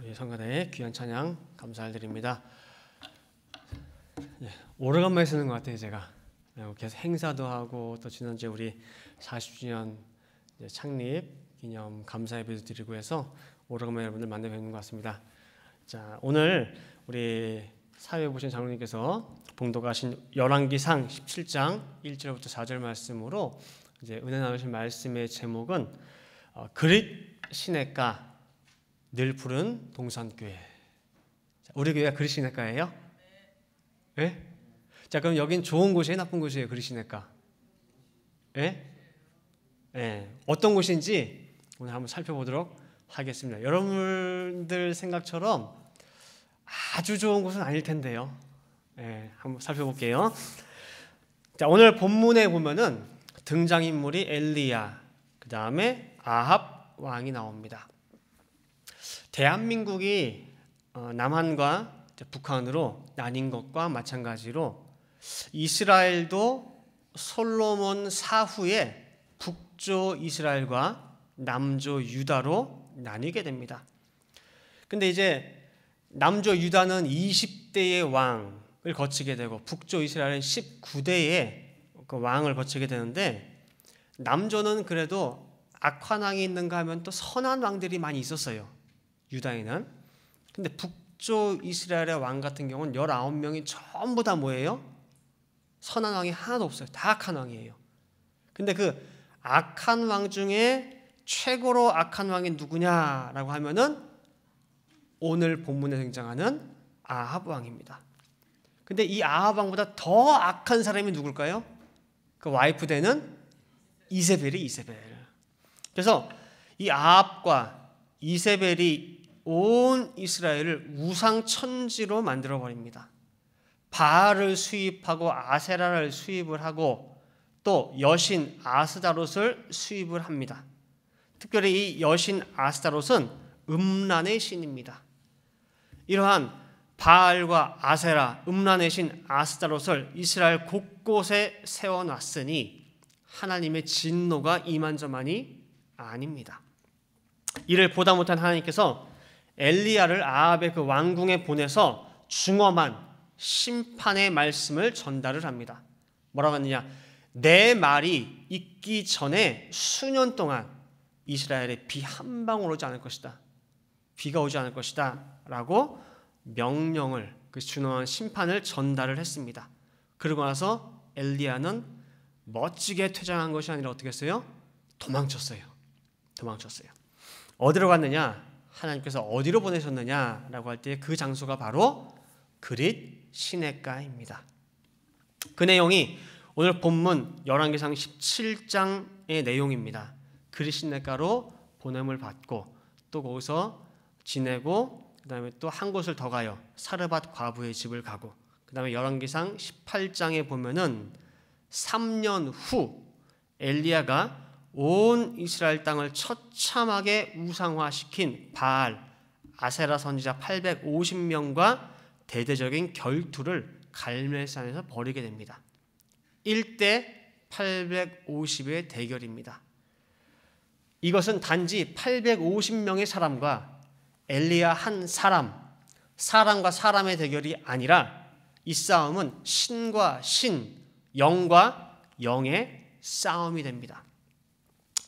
우리 성가대의 귀한 찬양 감사드립니다. 오래간만에 쓰는 것 같아요. 제가 계속 행사도 하고 또 지난주에 우리 40주년 창립 기념 감사 예배도 드리고 해서 오래간만에 여러분들 만나 뵙는 것 같습니다. 자, 오늘 우리 사회 보신 장로님께서 봉독하신 열왕기상 17장 1절부터 4절 말씀으로 이제 은혜 나누신 말씀의 제목은 그릿 시냇가 늘 푸른 동산교회. 우리 교회가 그릿 시냇가예요? 네? 자, 그럼 여긴 좋은 곳이에요, 나쁜 곳이에요? 그릿 시냇가? 네? 네. 어떤 곳인지 오늘 한번 살펴보도록 하겠습니다. 여러분들 생각처럼 아주 좋은 곳은 아닐 텐데요. 네, 한번 살펴볼게요. 자, 오늘 본문에 보면은 등장인물이 엘리야, 그 다음에 아합 왕이 나옵니다. 대한민국이 남한과 북한으로 나뉜 것과 마찬가지로 이스라엘도 솔로몬 사후에 북조 이스라엘과 남조 유다로 나뉘게 됩니다. 근데 이제 남조 유다는 20대의 왕을 거치게 되고 북조 이스라엘은 19대의 그 왕을 거치게 되는데, 남조는 그래도 악한 왕이 있는가 하면 또 선한 왕들이 많이 있었어요, 유다에는. 근데 북조 이스라엘의 왕 같은 경우는 19명이 전부 다 뭐예요? 선한 왕이 하나도 없어요. 다 악한 왕이에요. 근데 그 악한 왕 중에 최고로 악한 왕이 누구냐라고 하면은 오늘 본문에 등장하는 아합 왕입니다. 근데 이 아합 왕보다 더 악한 사람이 누굴까요? 그 와이프 되는 이세벨이 이세벨. 그래서 이 아합과 이세벨이 온 이스라엘을 우상천지로 만들어버립니다. 바알을 수입하고 아세라를 수입을 하고 또 여신 아스다롯을 수입을 합니다. 특별히 이 여신 아스다롯은 음란의 신입니다. 이러한 바알과 아세라, 음란의 신 아스다롯을 이스라엘 곳곳에 세워놨으니 하나님의 진노가 이만저만이 아닙니다. 이를 보다 못한 하나님께서 엘리야를 아합의 그 왕궁에 보내서 중엄한 심판의 말씀을 전달을 합니다. 뭐라고 하느냐? 내 말이 있기 전에 수년 동안 이스라엘에 비 한 방울 오지 않을 것이다. 비가 오지 않을 것이다 라고 명령을, 그 준엄한 심판을 전달을 했습니다. 그러고 나서 엘리야는 멋지게 퇴장한 것이 아니라 어떻게 했어요? 도망쳤어요. 어디로 갔느냐? 하나님께서 어디로 보내셨느냐라고 할 때 그 장소가 바로 그릿 시냇가입니다. 그 내용이 오늘 본문 열왕기상 17장의 내용입니다. 그릿 시냇가로 보냄을 받고 또 거기서 지내고, 그 다음에 또 한 곳을 더 가요. 사르밧 과부의 집을 가고, 그 다음에 열왕기상 18장에 보면은 3년 후 엘리야가 온 이스라엘 땅을 처참하게 우상화시킨 바알, 아세라 선지자 850명과 대대적인 결투를 갈멜산에서 벌이게 됩니다. 1대 850의 대결입니다. 이것은 단지 850명의 사람과 엘리야 한 사람과 사람의 대결이 아니라 이 싸움은 신과 신, 영과 영의 싸움이 됩니다.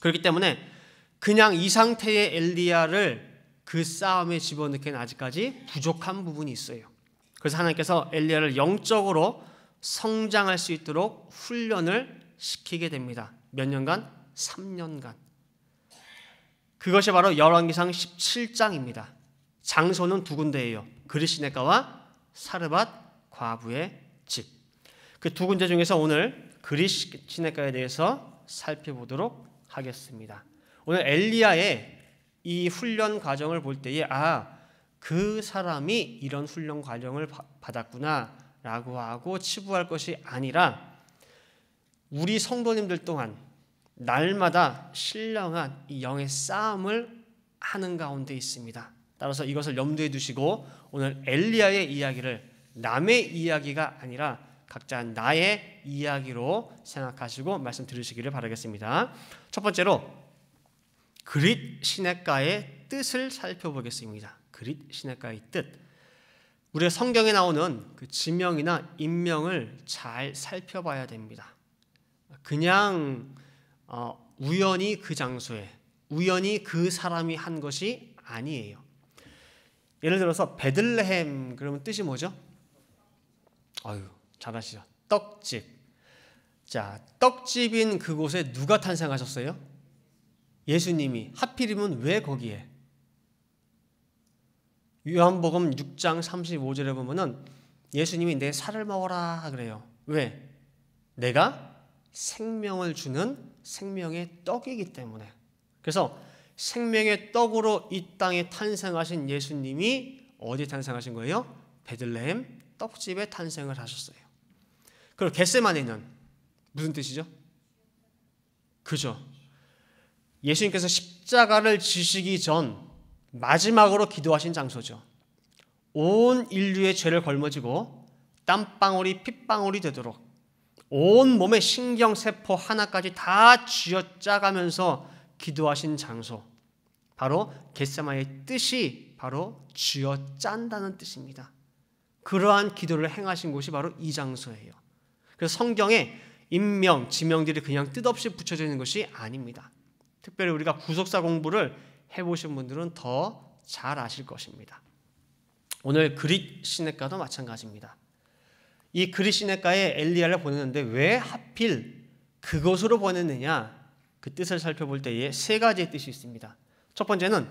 그렇기 때문에 그냥 이 상태의 엘리야를 그 싸움에 집어넣기에는 아직까지 부족한 부분이 있어요. 그래서 하나님께서 엘리야를 영적으로 성장할 수 있도록 훈련을 시키게 됩니다. 몇 년간? 3년간. 그것이 바로 열왕기상 17장입니다. 장소는 두 군데예요. 그릿 시냇가와 사르밧 과부의 집. 그 두 군데 중에서 오늘 그릿 시냇가에 대해서 살펴보도록 하겠습니다. 오늘 엘리야의 이 훈련 과정을 볼 때에 그 사람이 이런 훈련 과정을 받았구나 라고 하고 치부할 것이 아니라 우리 성도님들 또한 날마다 신령한 이 영의 싸움을 하는 가운데 있습니다. 따라서 이것을 염두에 두시고 오늘 엘리야의 이야기를 남의 이야기가 아니라 각자 나의 이야기로 생각하시고 말씀 들으시기를 바라겠습니다. 첫 번째로 그릿 시냇가의 뜻을 살펴보겠습니다. 그릿 시내가의 뜻. 우리가 성경에 나오는 그 지명이나 인명을 잘 살펴봐야 됩니다. 그냥 우연히 그 장소에 우연히 그 사람이 한 것이 아니에요. 예를 들어서 베들레헴 그러면 뜻이 뭐죠? 아유, 잘하시죠. 떡집. 자, 떡집인 그곳에 누가 탄생하셨어요? 예수님이. 하필이면 왜 거기에? 요한복음 6장 35절에 보면은 예수님이 내 살을 먹어라 그래요. 왜? 내가 생명을 주는 생명의 떡이기 때문에. 그래서 생명의 떡으로 이 땅에 탄생하신 예수님이 어디에 탄생하신 거예요? 베들레헴 떡집에 탄생을 하셨어요. 그리고 겟세마네는 무슨 뜻이죠? 그죠? 예수님께서 십자가를 지시기 전 마지막으로 기도하신 장소죠. 온 인류의 죄를 걸머지고 땀방울이 핏방울이 되도록 온 몸의 신경세포 하나까지 다 쥐어짜가면서 기도하신 장소. 바로 겟세마네의 뜻이 바로 쥐어짠다는 뜻입니다. 그러한 기도를 행하신 곳이 바로 이 장소예요. 그래서 성경에 인명, 지명들이 그냥 뜻없이 붙여져 있는 것이 아닙니다. 특별히 우리가 구속사 공부를 해보신 분들은 더 잘 아실 것입니다. 오늘 그릿 시내가도 마찬가지입니다. 이 그릿 시내가에 엘리야를 보냈는데 왜 하필 그곳으로 보냈느냐? 그 뜻을 살펴볼 때에 세 가지의 뜻이 있습니다. 첫 번째는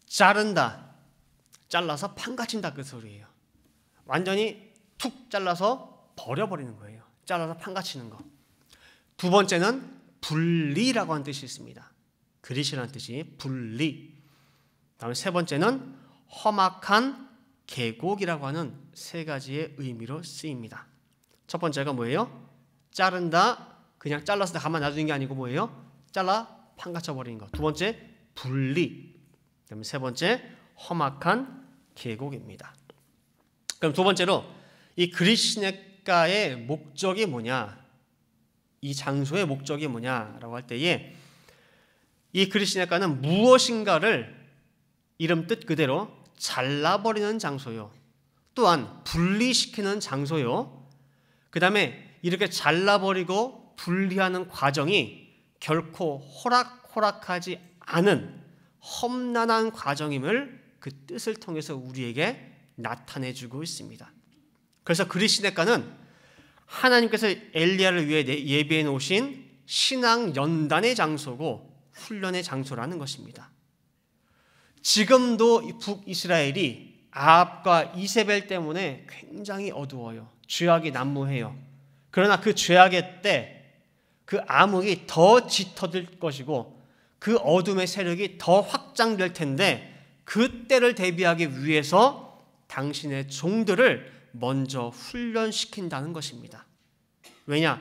자른다, 잘라서 판가친다 그 소리예요. 완전히 툭 잘라서 버려버리는 거예요. 잘라서 판가치는 거. 두 번째는 분리라고 하는 뜻이 있습니다. 그릿이라는 뜻이 분리. 다음에 세 번째는 험악한 계곡이라고 하는 세 가지의 의미로 쓰입니다. 첫 번째가 뭐예요? 자른다, 그냥 잘라서 가만 놔두는 게 아니고 뭐예요? 잘라 판가쳐 버리는 거. 두 번째 분리. 그다음에 세 번째 험악한 계곡입니다. 그럼 두 번째로 이 그릿 시내가의 목적이 뭐냐? 이 장소의 목적이 뭐냐라고 할 때에 이 그릿 시내가는 무엇인가를 이름 뜻 그대로 잘라버리는 장소요. 또한 분리시키는 장소요. 그 다음에 이렇게 잘라버리고 분리하는 과정이 결코 호락호락하지 않은 험난한 과정임을 그 뜻을 통해서 우리에게 나타내주고 있습니다. 그래서 그릿 시내가는 하나님께서 엘리야를 위해 예비해 놓으신 신앙 연단의 장소고 훈련의 장소라는 것입니다. 지금도 북이스라엘이 아합과 이세벨 때문에 굉장히 어두워요. 죄악이 난무해요. 그러나 그 죄악의 때 그 암흑이 더 짙어질 것이고 그 어둠의 세력이 더 확장될 텐데 그 때를 대비하기 위해서 당신의 종들을 먼저 훈련시킨다는 것입니다. 왜냐?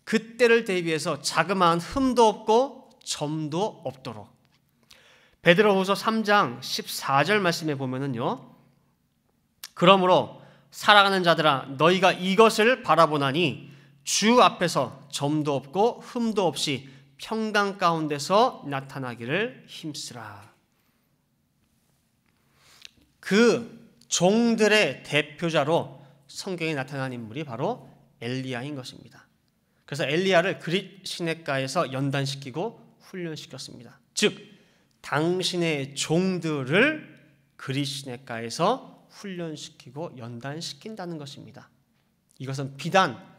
그 때를 대비해서 자그마한 흠도 없고 점도 없도록. 베드로후서 3장 14절 말씀에 보면은요. 그러므로 사랑하는 자들아 너희가 이것을 바라보나니 주 앞에서 점도 없고 흠도 없이 평강 가운데서 나타나기를 힘쓰라. 그 종들의 대표자로 성경에 나타난 인물이 바로 엘리야인 것입니다. 그래서 엘리야를 그릿 시내가에서 연단시키고 훈련시켰습니다. 즉 당신의 종들을 그릿 시내가에서 훈련시키고 연단시킨다는 것입니다. 이것은 비단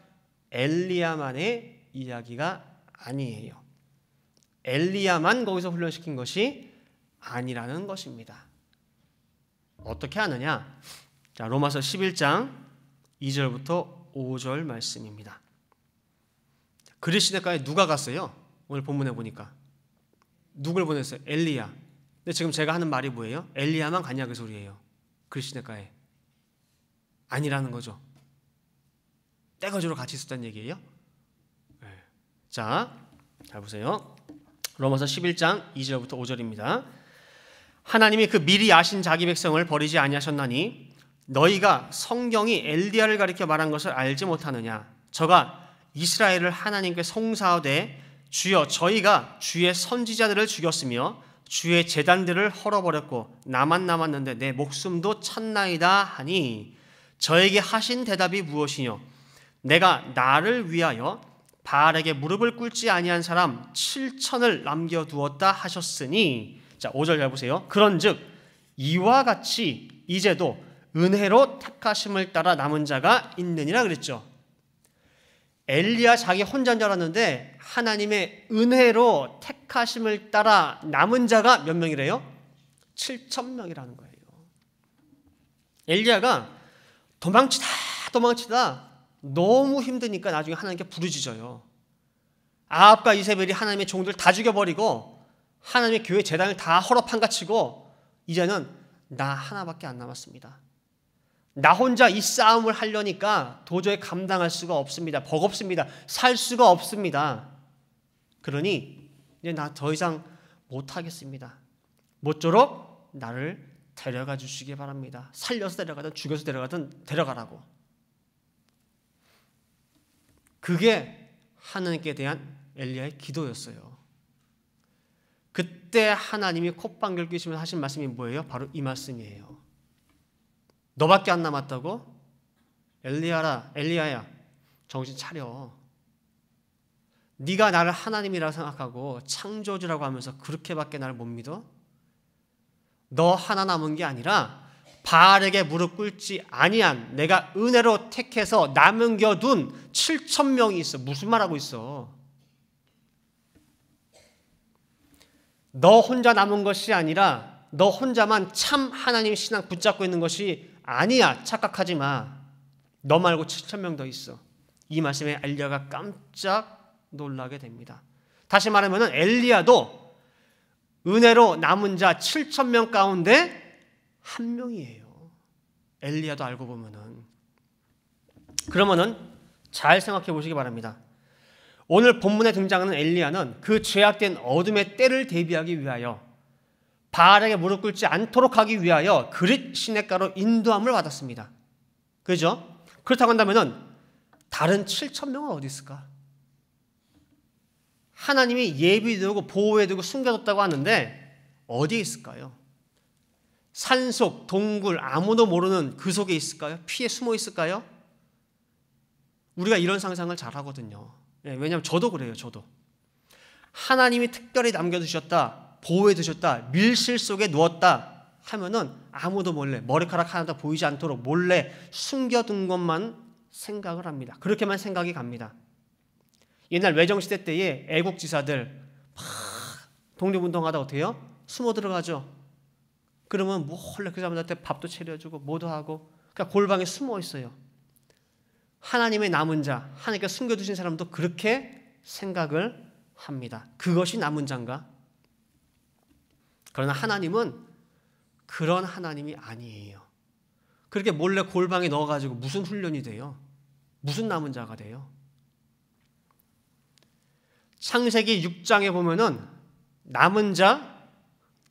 엘리야만의 이야기가 아니에요. 엘리야만 거기서 훈련시킨 것이 아니라는 것입니다. 어떻게 하느냐? 자, 로마서 11장 2절부터 5절 말씀입니다. 그릿 시내가에 누가 갔어요? 오늘 본문에 보니까 누굴 보냈어요? 엘리야. 근데 지금 제가 하는 말이 뭐예요? 엘리야만 갔냐 그 소리예요. 그릿 시내가에 아니라는 거죠. 떼거지로 같이 있었다는 얘기예요. 네. 자, 잘 보세요. 로마서 11장 2절부터 5절입니다. 하나님이 그 미리 아신 자기 백성을 버리지 아니하셨나니 너희가 성경이 엘리야를 가리켜 말한 것을 알지 못하느냐? 저가 이스라엘을 하나님께 송사하되 주여 저희가 주의 선지자들을 죽였으며 주의 제단들을 헐어버렸고 나만 남았는데 내 목숨도 찼나이다 하니 저에게 하신 대답이 무엇이뇨? 내가 나를 위하여 바알에게 무릎을 꿇지 아니한 사람 7천을 남겨두었다 하셨으니, 자 5절 잘 보세요. 그런즉 이와 같이 이제도 은혜로 택하심을 따라 남은 자가 있느니라 그랬죠. 엘리야 자기 혼자인 줄 알았는데 하나님의 은혜로 택하심을 따라 남은 자가 몇 명이래요? 7천 명이라는 거예요. 엘리야가 도망치다 너무 힘드니까 나중에 하나님께 부르짖어요. 아합과 이세벨이 하나님의 종들 다 죽여버리고 하나님의 교회 제단을 다 헐어판가치고 이제는 나 하나밖에 안 남았습니다. 나 혼자 이 싸움을 하려니까 도저히 감당할 수가 없습니다. 버겁습니다. 살 수가 없습니다. 그러니 이제 나 더 이상 못하겠습니다. 모쪼록 나를 데려가 주시기 바랍니다. 살려서 데려가든 죽여서 데려가든 데려가라고. 그게 하나님께 대한 엘리야의 기도였어요. 그때 하나님이 콧방귀를 뀌시면서 하신 말씀이 뭐예요? 바로 이 말씀이에요. 너밖에 안 남았다고? 엘리야야 정신 차려. 네가 나를 하나님이라고 생각하고 창조주라고 하면서 그렇게밖에 나를 못 믿어? 너 하나 남은 게 아니라 바알에게 무릎 꿇지 아니한 내가 은혜로 택해서 남겨둔 7천 명이 있어. 무슨 말하고 있어? 너 혼자 남은 것이 아니라 너 혼자만 참 하나님 신앙 붙잡고 있는 것이 아니야. 착각하지 마. 너 말고 7천 명 더 있어. 이 말씀에 엘리야가 깜짝 놀라게 됩니다. 다시 말하면 엘리야도 은혜로 남은 자 7천 명 가운데 한 명이에요. 엘리야도 알고 보면은. 그러면은 잘 생각해 보시기 바랍니다. 오늘 본문에 등장하는 엘리야는 그 죄악된 어둠의 때를 대비하기 위하여 바알에게 무릎 꿇지 않도록 하기 위하여 그릿 시냇가로 인도함을 받았습니다. 그죠? 그렇다고 한다면은 다른 7천 명은 어디 있을까? 하나님이 예비두고 보호해두고 숨겨뒀다고 하는데 어디에 있을까요? 산속, 동굴, 아무도 모르는 그 속에 있을까요? 피해 숨어 있을까요? 우리가 이런 상상을 잘 하거든요. 왜냐하면 저도 그래요. 저도. 하나님이 특별히 남겨두셨다, 보호해두셨다, 밀실 속에 누웠다 하면은 아무도 몰래 머리카락 하나도 보이지 않도록 몰래 숨겨둔 것만 생각을 합니다. 그렇게만 생각이 갑니다. 옛날 외정시대 때에 애국지사들 막 독립운동하다 어떻게 해요? 숨어 들어가죠. 그러면 몰래 그 사람들한테 밥도 차려주고 뭐도 하고 그러니까 골방에 숨어 있어요. 하나님의 남은 자, 하나님께 숨겨두신 사람도 그렇게 생각을 합니다. 그것이 남은 자인가? 그러나 하나님은 그런 하나님이 아니에요. 그렇게 몰래 골방에 넣어가지고 무슨 훈련이 돼요? 무슨 남은 자가 돼요? 창세기 6장에 보면은 남은 자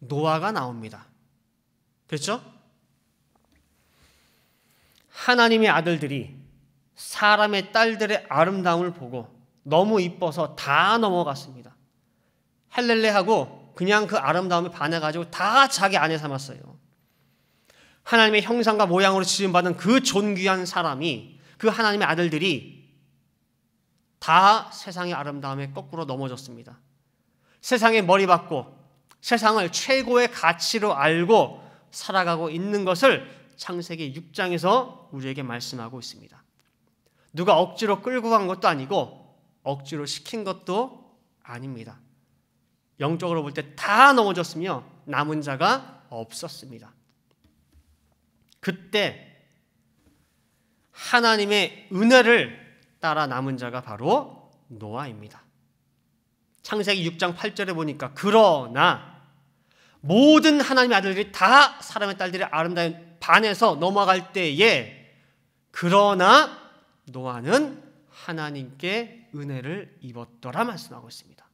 노아가 나옵니다. 그렇죠? 하나님의 아들들이 사람의 딸들의 아름다움을 보고 너무 이뻐서 다 넘어갔습니다. 헬렐레하고 그냥 그 아름다움에 반해가지고 다 자기 아내 삼았어요. 하나님의 형상과 모양으로 지음받은 그 존귀한 사람이, 그 하나님의 아들들이 다 세상의 아름다움에 거꾸로 넘어졌습니다. 세상에 머리 박고 세상을 최고의 가치로 알고 살아가고 있는 것을 창세기 6장에서 우리에게 말씀하고 있습니다. 누가 억지로 끌고 간 것도 아니고 억지로 시킨 것도 아닙니다. 영적으로 볼 때 다 넘어졌으며 남은 자가 없었습니다. 그때 하나님의 은혜를 따라 남은 자가 바로 노아입니다. 창세기 6장 8절에 보니까 그러나 모든 하나님의 아들들이 다 사람의 딸들의 아름다운 반에서 넘어갈 때에 그러나 노아는 하나님께 은혜를 입었더라 말씀하고 있습니다.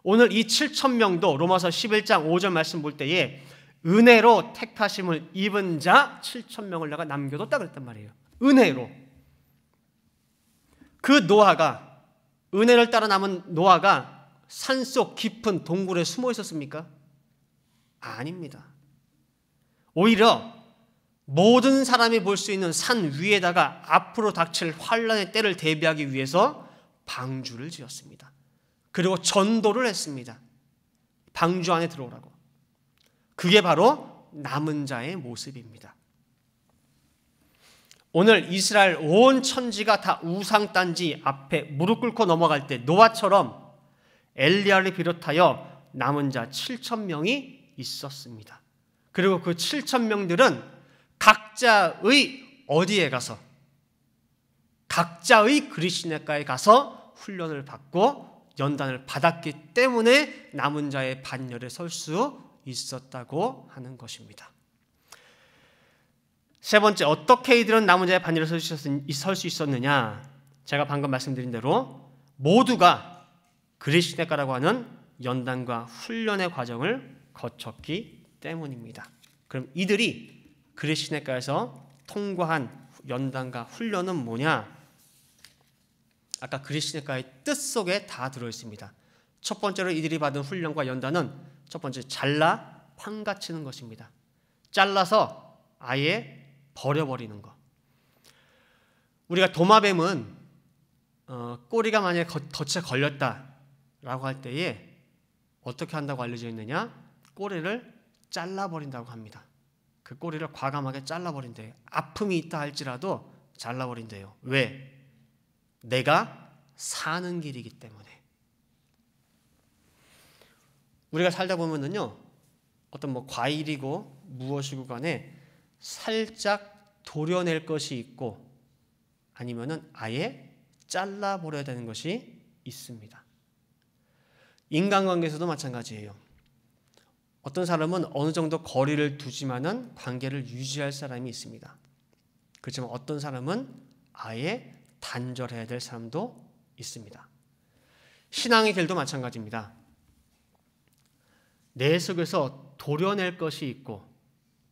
오늘 이 7천 명도 로마서 11장 5절 말씀 볼 때에 은혜로 택하심을 입은 자 7천 명을 내가 남겨뒀다 그랬단 말이에요. 은혜로. 그 노아가, 은혜를 따라 남은 노아가 산속 깊은 동굴에 숨어 있었습니까? 아닙니다. 오히려 모든 사람이 볼 수 있는 산 위에다가 앞으로 닥칠 환란의 때를 대비하기 위해서 방주를 지었습니다. 그리고 전도를 했습니다. 방주 안에 들어오라고. 그게 바로 남은 자의 모습입니다. 오늘 이스라엘 온 천지가 다 우상단지 앞에 무릎 꿇고 넘어갈 때 노아처럼 엘리야를 비롯하여 남은 자 7,000명이 있었습니다. 그리고 그 7,000명들은 각자의 어디에 가서, 각자의 그리시네가에 가서 훈련을 받고 연단을 받았기 때문에 남은 자의 반열에 설 수 있었다고 하는 것입니다. 세 번째, 어떻게 이들은 남은 자의 반열에 설 수 있었느냐? 제가 방금 말씀드린 대로 모두가 그리시네가라고 하는 연단과 훈련의 과정을 거쳤기 때문입니다. 그럼 이들이 그리시네가에서 통과한 연단과 훈련은 뭐냐? 아까 그리시네가의 뜻 속에 다 들어있습니다. 첫 번째로 이들이 받은 훈련과 연단은 첫 번째, 잘라 판가치는 것입니다. 잘라서 아예 버려버리는 것. 우리가 도마뱀은 꼬리가 만약에 덫에 걸렸다라고 할 때에 어떻게 한다고 알려져 있느냐? 꼬리를 잘라버린다고 합니다. 그 꼬리를 과감하게 잘라버린대요. 아픔이 있다 할지라도 잘라버린대요. 왜? 내가 사는 길이기 때문에. 우리가 살다 보면은요, 어떤 과일이고 무엇이고 간에 살짝 도려낼 것이 있고 아니면은 아예 잘라버려야 되는 것이 있습니다. 인간관계에서도 마찬가지예요. 어떤 사람은 어느 정도 거리를 두지만은 관계를 유지할 사람이 있습니다. 그렇지만 어떤 사람은 아예 단절해야 될 사람도 있습니다. 신앙의 길도 마찬가지입니다. 내 속에서 도려낼 것이 있고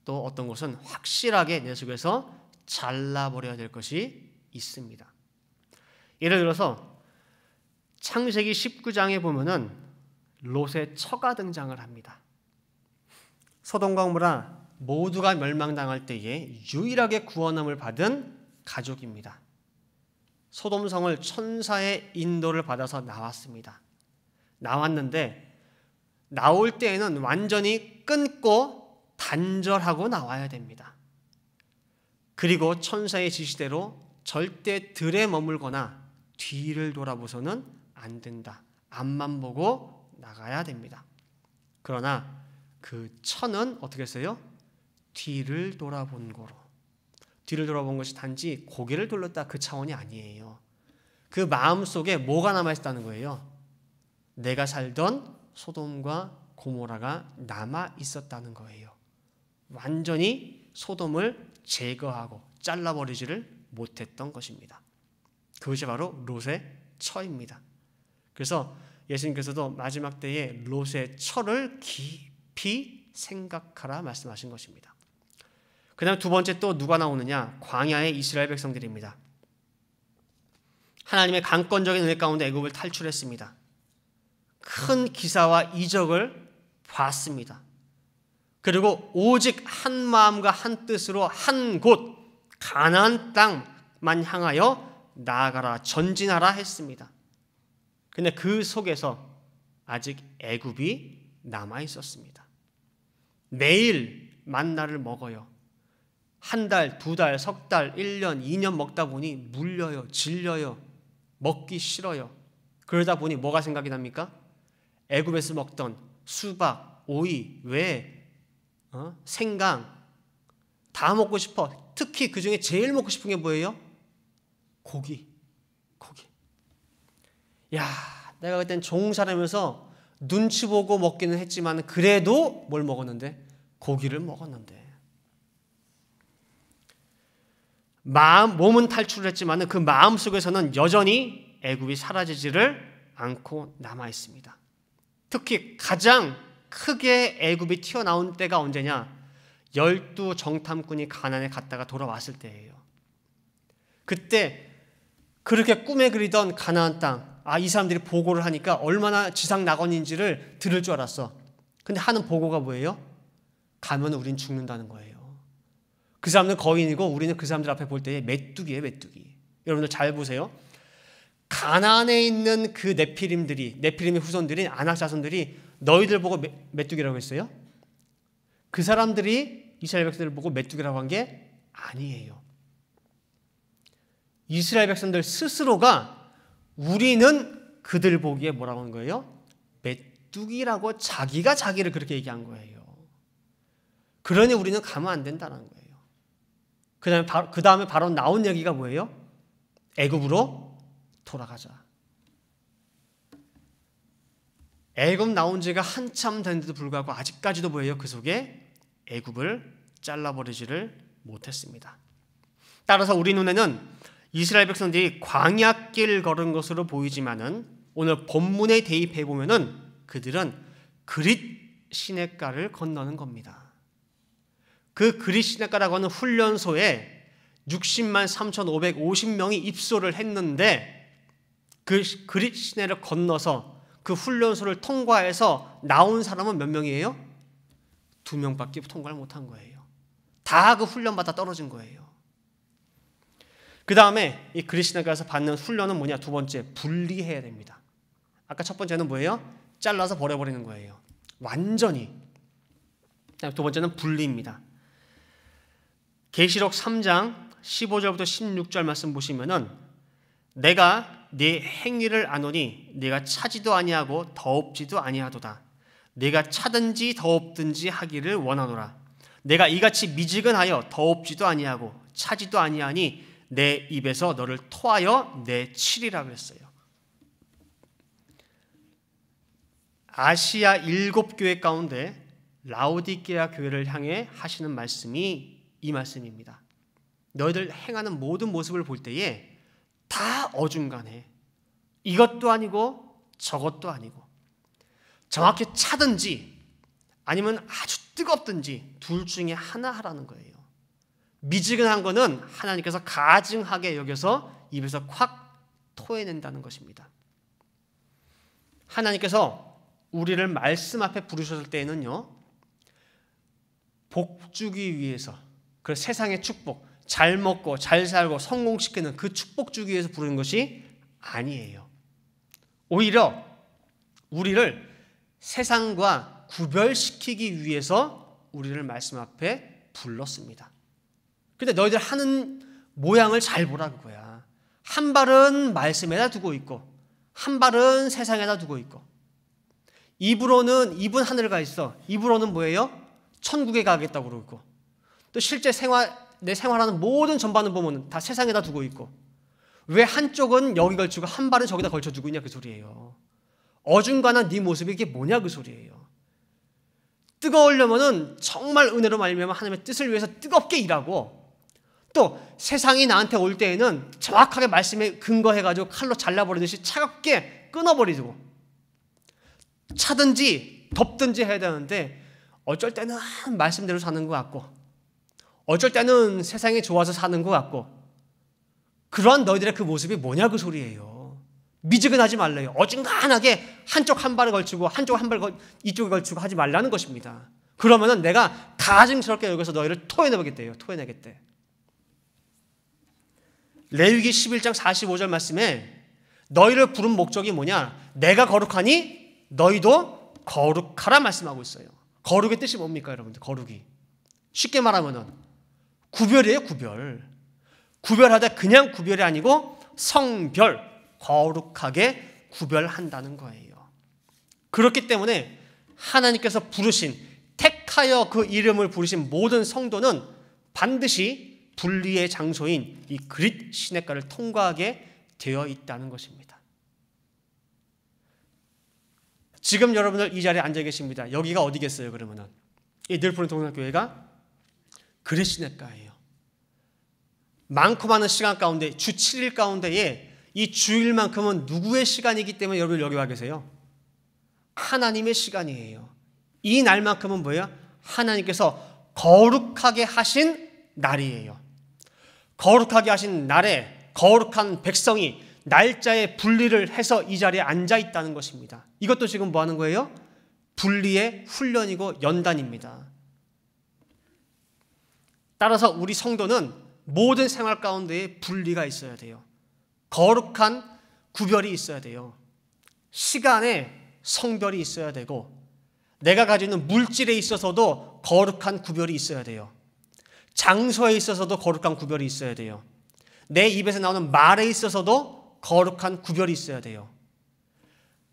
또 어떤 것은 확실하게 내 속에서 잘라버려야 될 것이 있습니다. 예를 들어서 창세기 19장에 보면은 롯의 처가 등장을 합니다. 소돔과 고모라 모두가 멸망당할 때에 유일하게 구원함을 받은 가족입니다. 소돔성을 천사의 인도를 받아서 나왔습니다. 나왔는데 나올 때에는 완전히 끊고 단절하고 나와야 됩니다. 그리고 천사의 지시대로 절대 들에 머물거나 뒤를 돌아보서는 안 된다. 앞만 보고 나가야 됩니다. 그러나 그 처는 어떻게 했어요? 뒤를 돌아본 거로. 뒤를 돌아본 것이 단지 고개를 돌렸다 그 차원이 아니에요. 그 마음속에 뭐가 남아있다는 거예요? 내가 살던 소돔과 고모라가 남아있었다는 거예요. 완전히 소돔을 제거하고 잘라버리지를 못했던 것입니다. 그것이 바로 롯의 처입니다. 그래서 예수님께서도 마지막 때에 롯의 처를 깊이 생각하라 말씀하신 것입니다. 그 다음 두 번째 또 누가 나오느냐? 광야의 이스라엘 백성들입니다. 하나님의 강권적인 은혜 가운데 애굽을 탈출했습니다. 큰 기사와 이적을 봤습니다. 그리고 오직 한 마음과 한 뜻으로 한 곳 가나안 땅만 향하여 나아가라 전진하라 했습니다. 근데 그 속에서 아직 애굽이 남아 있었습니다. 매일 만나를 먹어요. 한 달, 두 달, 석 달, 1년, 2년 먹다 보니 물려요, 질려요, 먹기 싫어요. 그러다 보니 뭐가 생각이 납니까? 애굽에서 먹던 수박, 오이, 왜, 생강 다 먹고 싶어. 특히 그 중에 제일 먹고 싶은 게 뭐예요? 고기. 야, 내가 그땐 종살하면서 눈치 보고 먹기는 했지만 그래도 뭘 먹었는데? 고기를 먹었는데. 몸은 탈출을 했지만 그 마음 속에서는 여전히 애굽이 사라지지를 않고 남아 있습니다. 특히 가장 크게 애굽이 튀어나온 때가 언제냐? 12 정탐꾼이 가나안에 갔다가 돌아왔을 때예요. 그때 그렇게 꿈에 그리던 가나안 땅, 이 사람들이 보고를 하니까 얼마나 지상낙원인지를 들을 줄 알았어. 근데 하는 보고가 뭐예요? 가면 우린 죽는다는 거예요. 그 사람들은 거인이고 우리는 그 사람들 앞에 볼 때에 메뚜기예요, 메뚜기. 여러분들 잘 보세요. 가나안에 있는 그 네피림의 후손들인 아낙 자손들이 너희들 보고 메뚜기라고 했어요? 그 사람들이 이스라엘 백성들을 보고 메뚜기라고 한 게 아니에요. 이스라엘 백성들 스스로가 우리는 그들 보기에 뭐라고 하는 거예요? 메뚜기라고 자기가 자기를 그렇게 얘기한 거예요. 그러니 우리는 가면 안 된다는 거예요. 그 다음에 바로 나온 얘기가 뭐예요? 애굽으로 돌아가자. 애굽 나온 지가 한참 됐는데도 불구하고 아직까지도 뭐예요? 그 속에 애굽을 잘라버리지를 못했습니다. 따라서 우리 눈에는 이스라엘 백성들이 광야길 걸은 것으로 보이지만은 오늘 본문에 대입해 보면은 그들은 그릿 시냇가를 건너는 겁니다. 그 그릿 시냇가라고 하는 훈련소에 60만 3,550명이 입소를 했는데 그 그릿 시내를 건너서 그 훈련소를 통과해서 나온 사람은 몇 명이에요? 2명밖에 통과를 못한 거예요. 다 그 훈련받아 떨어진 거예요. 그 다음에 이 그릿 시내가에서 받는 훈련은 뭐냐? 두 번째, 분리해야 됩니다. 아까 첫 번째는 뭐예요? 잘라서 버려버리는 거예요. 완전히. 두 번째는 분리입니다. 계시록 3장 15절부터 16절 말씀 보시면은 내가 네 행위를 아노니 네가 차지도 아니하고 더없지도 아니하도다. 네가 차든지 더없든지 하기를 원하노라. 내가 이같이 미지근하여 더없지도 아니하고 차지도 아니하니 내 입에서 너를 토하여 내치리라 그랬어요. 아시아 7교회 가운데 라오디게아 교회를 향해 하시는 말씀이 이 말씀입니다. 너희들 행하는 모든 모습을 볼 때에 다 어중간해. 이것도 아니고 저것도 아니고 정확히 차든지 아니면 아주 뜨겁든지 둘 중에 하나 하라는 거예요. 미지근한 거는 하나님께서 가증하게 여겨서 입에서 콱 토해낸다는 것입니다. 하나님께서 우리를 말씀 앞에 부르셨을 때에는요, 복 주기 위해서, 그 세상의 축복, 잘 먹고 잘 살고 성공시키는 그 축복 주기 위해서 부르는 것이 아니에요. 오히려 우리를 세상과 구별시키기 위해서 우리를 말씀 앞에 불렀습니다. 근데 너희들 하는 모양을 잘 보라 그거야. 한 발은 말씀에다 두고 있고 한 발은 세상에다 두고 있고 입으로는 입은 하늘 가 있어. 입으로는 뭐예요? 천국에 가겠다고 그러고 또 실제 내 생활하는 모든 전반을 보면 다 세상에다 두고 있고 왜 한쪽은 여기 걸치고 한 발은 저기다 걸쳐두고 있냐 그 소리예요. 어중간한 네 모습이 이게 뭐냐 그 소리예요. 뜨거우려면은 정말 은혜로 말미암아 하나님의 뜻을 위해서 뜨겁게 일하고 또 세상이 나한테 올 때에는 정확하게 말씀에 근거해가지고 칼로 잘라버리듯이 차갑게 끊어버리고 차든지 덥든지 해야 되는데 어쩔 때는 말씀대로 사는 것 같고 어쩔 때는 세상이 좋아서 사는 것 같고 그러한 너희들의 그 모습이 뭐냐 그 소리예요. 미지근하지 말래요. 어중간하게 한쪽 한 발을 걸치고 한쪽 한 발 이쪽에 걸치고 하지 말라는 것입니다. 그러면은 내가 가증스럽게 여기서 너희를 토해내겠대요. 토해내겠대. 레위기 11장 45절 말씀에 너희를 부른 목적이 뭐냐? 내가 거룩하니 너희도 거룩하라 말씀하고 있어요. 거룩의 뜻이 뭡니까 여러분들? 거룩이 쉽게 말하면은 구별이에요. 구별. 구별하다 그냥 구별이 아니고 성별 거룩하게 구별한다는 거예요. 그렇기 때문에 하나님께서 부르신 택하여 그 이름을 부르신 모든 성도는 반드시 분리의 장소인 이 그릿 시냇가를 통과하게 되어 있다는 것입니다. 지금 여러분들 이 자리에 앉아 계십니다. 여기가 어디겠어요 그러면은? 이 늘푸른 동산교회가 그릿 시냇가예요. 많고 많은 시간 가운데 주 7일 가운데에 이 주일만큼은 누구의 시간이기 때문에 여러분 여기 와 계세요? 하나님의 시간이에요. 이 날만큼은 뭐예요? 하나님께서 거룩하게 하신 날이에요. 거룩하게 하신 날에 거룩한 백성이 날짜에 분리를 해서 이 자리에 앉아 있다는 것입니다. 이것도 지금 뭐 하는 거예요? 분리의 훈련이고 연단입니다. 따라서 우리 성도는 모든 생활 가운데에 분리가 있어야 돼요. 거룩한 구별이 있어야 돼요. 시간에 성별이 있어야 되고, 내가 가지고 있는 물질에 있어서도 거룩한 구별이 있어야 돼요. 장소에 있어서도 거룩한 구별이 있어야 돼요. 내 입에서 나오는 말에 있어서도 거룩한 구별이 있어야 돼요.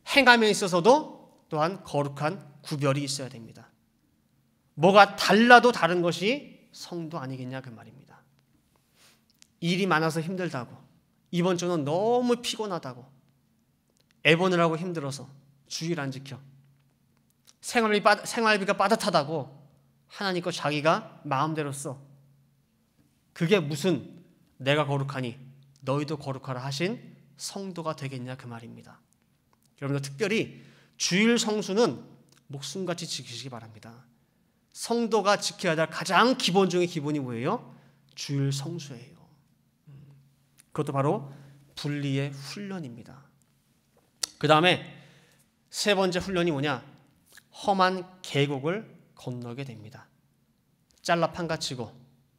행함에 있어서도 또한 거룩한 구별이 있어야 됩니다. 뭐가 달라도 다른 것이 성도 아니겠냐 그 말입니다. 일이 많아서 힘들다고, 이번 주는 너무 피곤하다고, 애 보느라고 힘들어서 주일 안 지켜, 생활비가 빠듯하다고 하나님 거 자기가 마음대로 써. 그게 무슨 내가 거룩하니 너희도 거룩하라 하신 성도가 되겠냐 그 말입니다. 여러분들 특별히 주일 성수는 목숨같이 지키시기 바랍니다. 성도가 지켜야 될 가장 기본 중의 기본이 뭐예요? 주일 성수예요. 그것도 바로 분리의 훈련입니다. 그 다음에 세 번째 훈련이 뭐냐? 험한 계곡을 건너게 됩니다. 잘라 판가치고,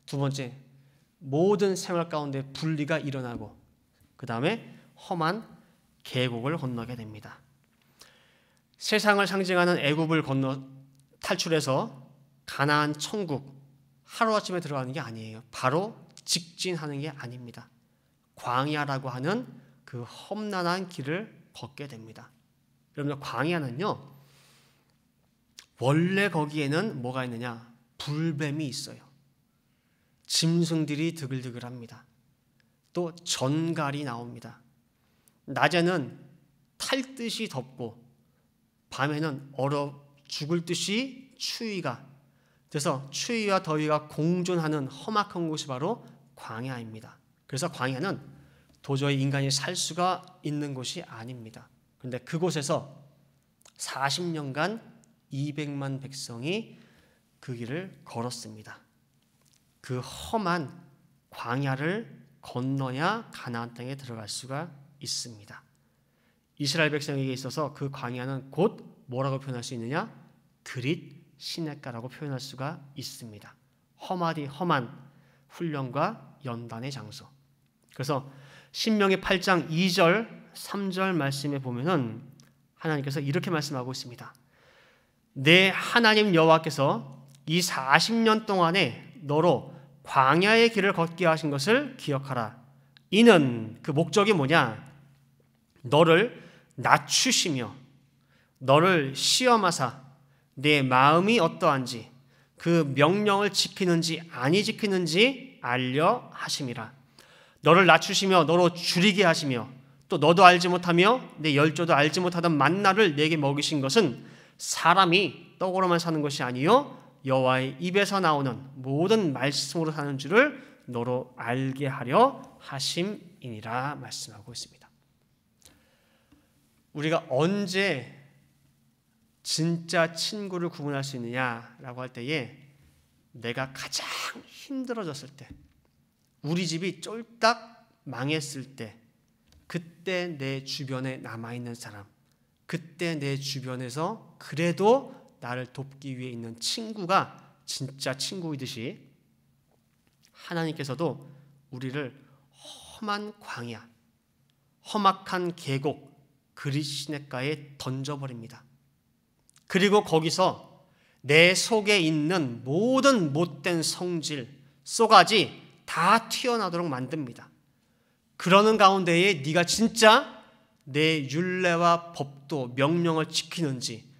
두 번째 모든 생활 가운데 분리가 일어나고, 그 다음에 험한 계곡을 건너게 됩니다. 세상을 상징하는 애굽을 건너 탈출해서 가나안 천국 하루아침에 들어가는 게 아니에요. 바로 직진하는 게 아닙니다. 광야라고 하는 그 험난한 길을 걷게 됩니다. 여러분들, 광야는요, 원래 거기에는 뭐가 있느냐? 불뱀이 있어요. 짐승들이 드글드글합니다. 또 전갈이 나옵니다. 낮에는 탈 듯이 덥고 밤에는 얼어 죽을 듯이 추위가, 그래서 추위와 더위가 공존하는 험악한 곳이 바로 광야입니다. 그래서 광야는 도저히 인간이 살 수가 있는 곳이 아닙니다. 그런데 그곳에서 40년간 200만 백성이 그 길을 걸었습니다. 그 험한 광야를 건너야 가나안 땅에 들어갈 수가 있습니다. 이스라엘 백성에게 있어서 그 광야는 곧 뭐라고 표현할 수 있느냐? 그릿 시냇가라고 표현할 수가 있습니다. 험한 훈련과 연단의 장소. 그래서 신명기 8장 2절 3절 말씀에 보면은 하나님께서 이렇게 말씀하고 있습니다. 내 하나님 여호와께서 이 40년 동안에 너로 광야의 길을 걷게 하신 것을 기억하라. 이는 그 목적이 뭐냐? 너를 낮추시며 너를 시험하사 내 마음이 어떠한지 그 명령을 지키는지 아니 지키는지 알려 하심이라. 너를 낮추시며 너로 줄이게 하시며 또 너도 알지 못하며 내 열조도 알지 못하던 만나를 내게 먹이신 것은 사람이 떡으로만 사는 것이 아니요 여호와의 입에서 나오는 모든 말씀으로 사는 줄을 너로 알게 하려 하심이니라 말씀하고 있습니다. 우리가 언제 진짜 친구를 구분할 수 있느냐라고 할 때에 내가 가장 힘들어졌을 때, 우리 집이 쫄딱 망했을 때, 그때 내 주변에 남아있는 사람, 그때 내 주변에서 그래도 나를 돕기 위해 있는 친구가 진짜 친구이듯이 하나님께서도 우리를 험한 광야, 험악한 계곡, 그릿 시냇가에 던져버립니다. 그리고 거기서 내 속에 있는 모든 못된 성질, 쏘가지 다 튀어나오도록 만듭니다. 그러는 가운데에 네가 진짜 내 율례와 법도 명령을 지키는지,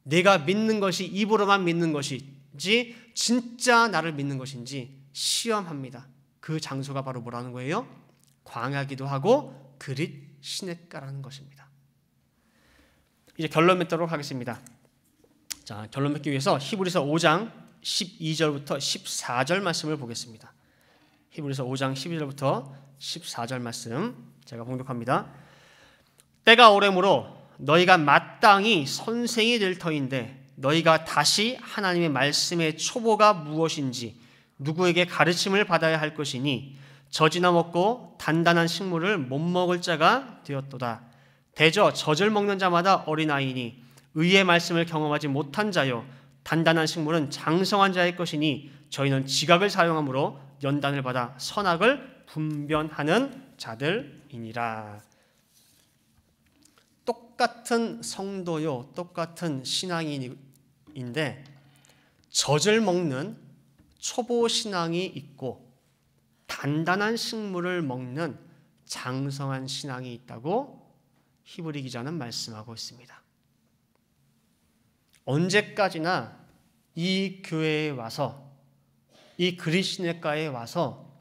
내가 믿는 것이 입으로만 믿는 것인지 진짜 나를 믿는 것인지 시험합니다. 그 장소가 바로 뭐라는 거예요? 광야기도 하고 그릿 시냇가라는 것입니다. 이제 결론 맺도록 하겠습니다. 자, 결론 맺기 위해서 히브리서 5장 12절부터 14절 말씀을 보겠습니다. 히브리서 5장 12절부터 14절 말씀 제가 봉독합니다. 때가 오래므로 너희가 마땅히 선생이 될 터인데 너희가 다시 하나님의 말씀의 초보가 무엇인지 누구에게 가르침을 받아야 할 것이니 젖이나 먹고 단단한 식물을 못 먹을 자가 되었도다. 대저 젖을 먹는 자마다 어린아이니 의의 말씀을 경험하지 못한 자요 단단한 식물은 장성한 자의 것이니 저희는 지각을 사용함으로 연단을 받아 선악을 분별하는 자들이니라. 똑같은 성도요, 똑같은 신앙인인데 젖을 먹는 초보 신앙이 있고 단단한 식물을 먹는 장성한 신앙이 있다고 히브리 기자는 말씀하고 있습니다. 언제까지나 이 교회에 와서, 이 그리스도인과에 와서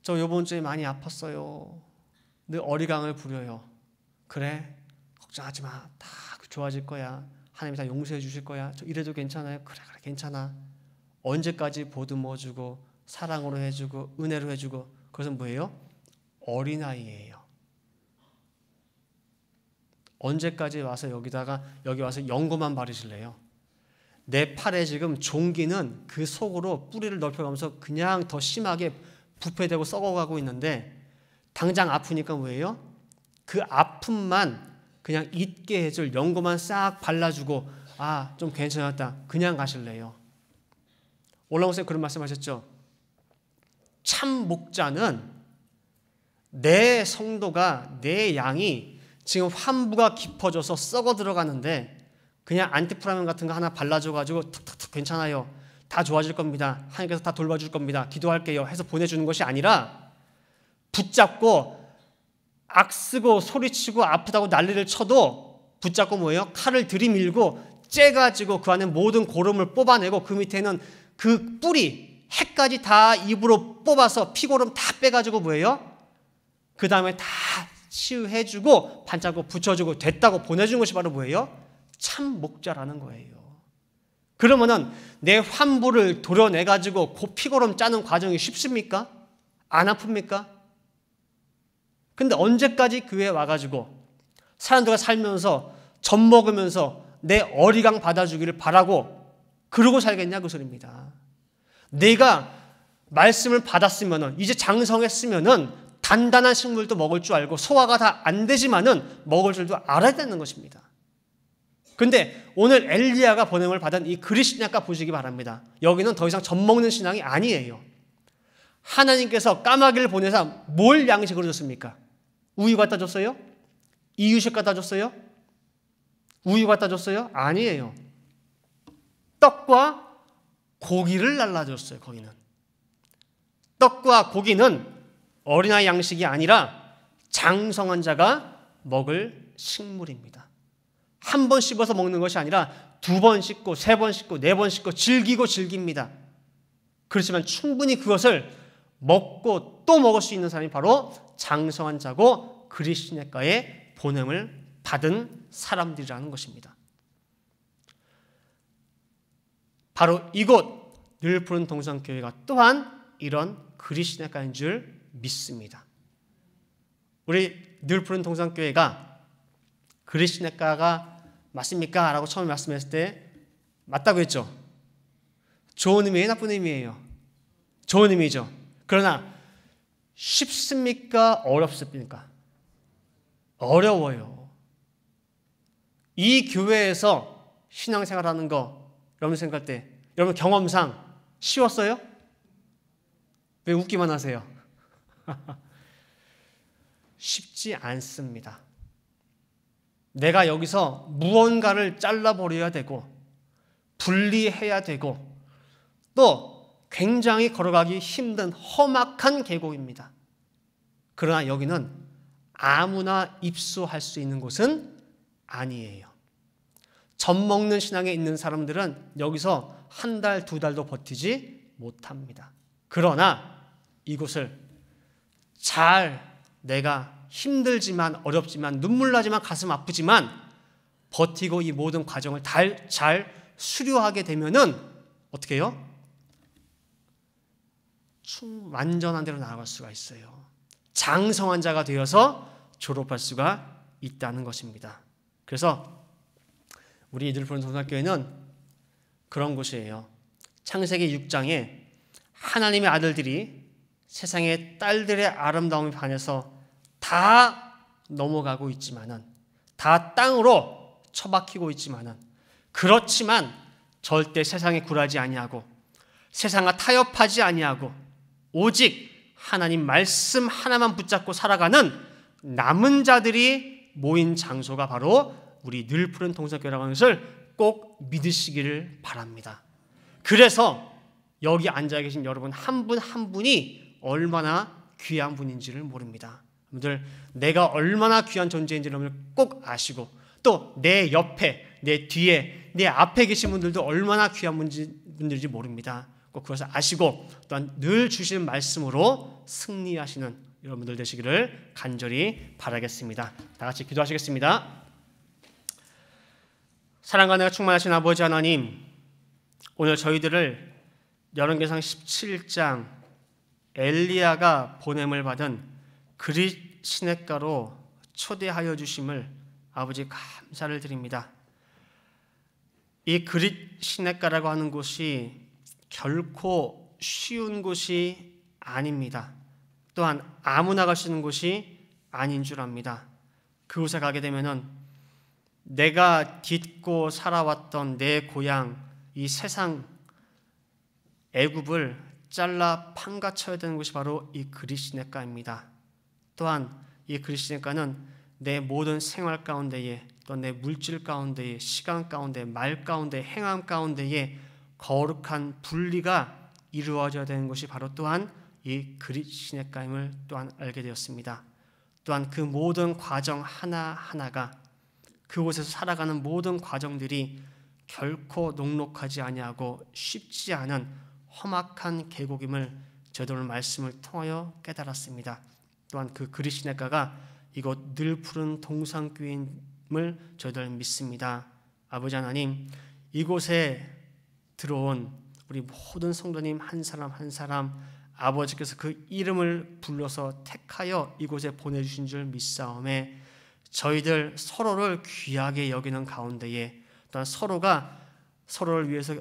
저 이번 주에 많이 아팠어요. 늘 어리광을 부려요. 그래, 걱정하지 마. 다 좋아질 거야. 하나님이 다 용서해 주실 거야. 저 이래도 괜찮아요. 그래 괜찮아. 언제까지 보듬어주고 사랑으로 해주고 은혜로 해주고, 그것은 뭐예요? 어린아이예요. 언제까지 와서 여기 와서 연고만 바르실래요? 내 팔에 지금 종기는 그 속으로 뿌리를 넓혀가면서 그냥 더 심하게 부패되고 썩어가고 있는데 당장 아프니까 뭐예요? 그 아픔만 그냥 잊게 해줄 연고만 싹 발라주고 좀 괜찮았다. 그냥 가실래요? 올라온 선생님 그런 말씀하셨죠? 참 목자는 내 성도가, 내 양이 지금 환부가 깊어져서 썩어 들어가는데 그냥 안티프라민 같은 거 하나 발라줘가지고 툭툭툭 괜찮아요. 다 좋아질 겁니다. 하나님께서 다 돌봐줄 겁니다. 기도할게요. 해서 보내주는 것이 아니라 붙잡고 악쓰고 소리치고 아프다고 난리를 쳐도 붙잡고 뭐예요? 칼을 들이밀고 째가지고 그 안에 모든 고름을 뽑아내고 그 밑에는 그 뿌리, 핵까지 다 입으로 뽑아서 피고름 다 빼가지고 뭐예요? 그 다음에 다 치유해주고 반짝고 붙여주고 됐다고 보내준 것이 바로 뭐예요? 참 목자라는 거예요. 그러면은 내 환부를 도려내가지고 그 피고름 짜는 과정이 쉽습니까? 안 아픕니까? 근데 언제까지 교회에 와가지고 사람들과 살면서 젖 먹으면서 내 어리광 받아주기를 바라고 그러고 살겠냐 그 소리입니다. 내가 말씀을 받았으면은 이제 장성했으면은 단단한 식물도 먹을 줄 알고 소화가 다 안 되지만은 먹을 줄도 알아야 되는 것입니다. 근데 오늘 엘리야가 보냄을 받은 이 그리스도인과 보시기 바랍니다. 여기는 더 이상 젖 먹는 신앙이 아니에요. 하나님께서 까마귀를 보내서 뭘 양식으로 줬습니까? 우유 갖다 줬어요? 이유식 갖다 줬어요? 우유 갖다 줬어요? 아니에요. 떡과 고기를 날라줬어요. 거기는 떡과 고기는 어린아이 양식이 아니라 장성한 자가 먹을 식물입니다. 한 번 씹어서 먹는 것이 아니라 두 번 씹고 세 번 씹고 네 번 씹고 즐깁니다. 그렇지만 충분히 그것을 먹고 또 먹을 수 있는 사람이 바로 장성한 자고 그리스도인과의 보냄을 받은 사람들이라는 것입니다. 바로 이곳 늘 푸른 동산교회가 또한 이런 그리스도인과인 줄 믿습니다. 우리 늘 푸른 동산교회가 그리스도인과가 맞습니까? 라고 처음에 말씀했을 때 맞다고 했죠. 좋은 의미예요? 나쁜 의미예요? 좋은 의미죠. 그러나 쉽습니까? 어렵습니까? 어려워요. 이 교회에서 신앙생활하는 거 여러분 생각할 때 여러분 경험상 쉬웠어요? 왜 웃기만 하세요? 쉽지 않습니다. 내가 여기서 무언가를 잘라버려야 되고 분리해야 되고 또 굉장히 걸어가기 힘든 험악한 계곡입니다. 그러나 여기는 아무나 입수할 수 있는 곳은 아니에요. 젖 먹는 신앙에 있는 사람들은 여기서 한 달, 두 달도 버티지 못합니다. 그러나 이곳을 잘 내가 힘들지만 어렵지만 눈물 나지만 가슴 아프지만 버티고 이 모든 과정을 잘 수료하게 되면은 어떻게 해요? 완전한 데로 나아갈 수가 있어요. 장성한 자가 되어서 졸업할 수가 있다는 것입니다. 그래서 우리 늘 푸른 동산교회는 그런 곳이에요. 창세기 6장에 하나님의 아들들이 세상의 딸들의 아름다움에 반해서 다 넘어가고 있지만은 다 땅으로 처박히고 있지만은 그렇지만 절대 세상에 굴하지 아니하고 세상과 타협하지 아니하고 오직 하나님 말씀 하나만 붙잡고 살아가는 남은 자들이 모인 장소가 바로 우리 늘 푸른 동산교회라고 하는 것을 꼭 믿으시기를 바랍니다. 그래서 여기 앉아 계신 여러분 한 분 한 분이 얼마나 귀한 분인지를 모릅니다. 여러분들 내가 얼마나 귀한 존재인지를 꼭 아시고 또 내 옆에, 내 뒤에, 내 앞에 계신 분들도 얼마나 귀한 분들인지 모릅니다. 꼭 그것을 아시고 또한 늘 주시는 말씀으로 승리하시는 여러분들 되시기를 간절히 바라겠습니다. 다 같이 기도하시겠습니다. 사랑과 은혜가 충만하신 아버지 하나님, 오늘 저희들을 열왕기상 17장 엘리야가 보냄을 받은 그릿 시냇가로 초대하여 주심을 아버지 감사를 드립니다. 이 그릿 시냇가라고 하는 곳이 결코 쉬운 곳이 아닙니다. 또한 아무나 갈 수 있는 곳이 아닌 줄 압니다. 그곳에 가게 되면은 내가 딛고 살아왔던 내 고향, 이 세상 애굽을 잘라 판가쳐야 되는 곳이 바로 이 그릿 시냇가입니다. 또한 이 그릿 시냇가는 내 모든 생활 가운데에 또 내 물질 가운데에 시간 가운데 말 가운데 행함 가운데에 거룩한 분리가 이루어져야 되는 것이 바로 또한 이 그릿 시냇가임을 또한 알게 되었습니다. 또한 그 모든 과정 하나하나가 그곳에서 살아가는 모든 과정들이 결코 녹록하지 아니하고 쉽지 않은 험악한 계곡임을 저도 오늘 말씀을 통하여 깨달았습니다. 또한 그 그릿 시냇가가 이곳 늘 푸른 동산교회임을 저희들 믿습니다. 아버지 하나님, 이곳에 들어온 우리 모든 성도님 한 사람 한 사람 아버지께서 그 이름을 불러서 택하여 이곳에 보내주신 줄 믿사오매 저희들 서로를 귀하게 여기는 가운데에 또한 서로가 서로를 위해서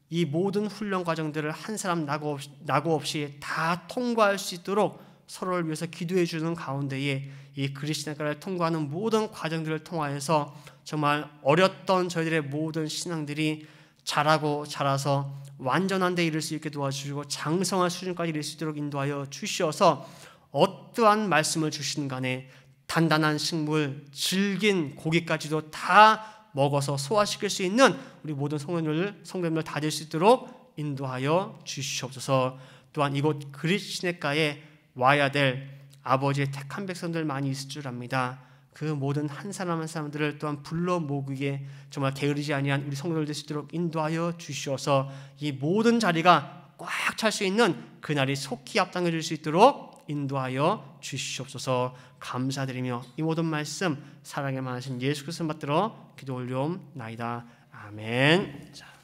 이 모든 훈련 과정들을 한 사람 낙오 없이 다 통과할 수 있도록 서로를 위해서 기도해 주는 가운데에 이 그릿 시냇가를 통과하는 모든 과정들을 통하여서 정말 어렸던 저희들의 모든 신앙들이 자라고 자라서 완전한 데 이를 수 있게 도와주시고 장성한 수준까지 이를 수 있도록 인도하여 주시어서 어떠한 말씀을 주시는 간에 단단한 식물, 질긴 고기까지도 다 먹어서 소화시킬 수 있는 우리 모든 성도님들 다 될 수 있도록 인도하여 주시옵소서. 또한 이곳 그릿 시냇가에 와야 될 아버지의 택한 백성들 많이 있을 줄 압니다. 그 모든 한 사람 한 사람들을 또한 불러 모으기에 정말 게으르지 아니한 우리 성도들 될 수 있도록 인도하여 주시어서 이 모든 자리가 꽉 찰 수 있는 그날이 속히 앞당겨 줄 수 있도록 인도하여 주시옵소서. 감사드리며 이 모든 말씀 사랑에 많으신 예수 그리스도 받들어 기도 올려옵나이다. 아멘. 자.